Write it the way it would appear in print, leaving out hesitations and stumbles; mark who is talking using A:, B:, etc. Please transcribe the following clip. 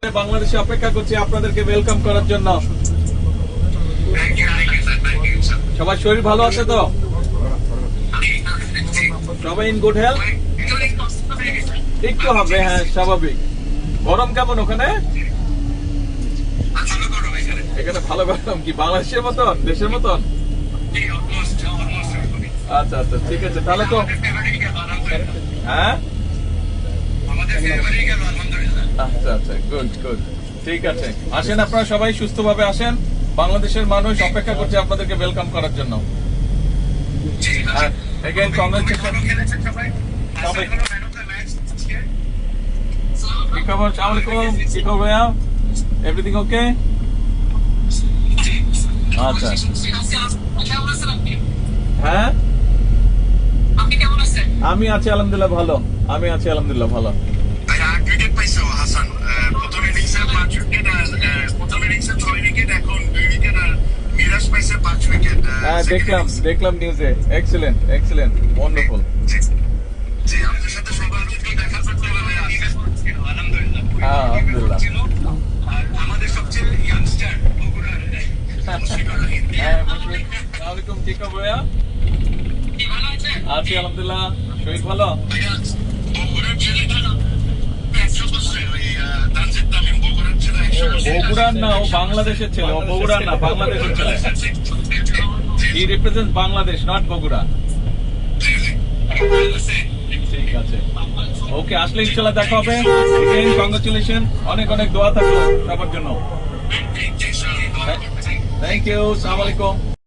A: বাংলাদেশে অপেক্ষা করছি আপনাদেরকে ওয়েলকাম করার জন্য। সবার শরীর ভালো আছে তো? সবাই ইন গুড হেলথ? একটু হবে, হ্যাঁ স্বাভাবিক। গরম কেমন ওখানে? এখানে ভালো গরম। কি বাংলাদেশের মতন, দেশের মতন? আচ্ছা আচ্ছা, ঠিক আছে তাহলে তো। হ্যাঁ আচ্ছা আচ্ছা, গুড গুড, ঠিক আছে। আসেন আপনারা সবাই সুস্থভাবে আসেন। বাংলাদেশের মানুষ অপেক্ষা করছে আপনাদেরকে ওয়েলকাম করার জন্য। Again, congratulations. কি খবর? আসসালামু আলাইকুম। কি খবর ভাইয়া? Everything okay? আচ্ছা, হ্যাঁ আমি আছি আলহামদুলিল্লাহ ভালো। আমি আছি আলহামদুলিল্লাহ ভালো।
B: ক্রিকেট পাইছো হাসান, প্রথম ইনিংসে 5 উইকেট আর প্রথম ইনিংসে 6 উইকেট, এখন 2 উইকেট আর মিরাজ পাইছে 5 উইকেট।
A: হ্যাঁ দেখলাম নিউজে। Excellent excellent, wonderful.
B: জি, আমাদের সাথে সবার একটু দেখা করতে হবে। আলহামদুলিল্লাহ,
A: হ্যাঁ আলহামদুলিল্লাহ।
B: আর আমাদের সবচেয়ে ইয়াংস্টার বগুড়ার
A: হ্যাঁ আসসালামু আলাইকুম। কি খবর ভাইয়া? আছি আলহামদুলিল্লাহ। শরীর ভালো?
B: বগুড়ার ছেলেটা 100 বছরের ওই তানজিদ তামিম, বগুড়ার ছেলে 100 বছরের।
A: বগুড়ার না, ও বাংলাদেশের ছেলে। ও বগুড়ার না, বাংলাদেশের ছেলে। হি রিপ্রেজেন্ট বাংলাদেশ, নট বগুড়া। ঠিক আছে, ওকে। আসলে ইনশাল্লাহ দেখা হবে। কংগ্রাচুলেশন, অনেক অনেক দোয়া থাকলো সবার জন্য। থ্যাংক ইউ, আসসালামু আলাইকুম।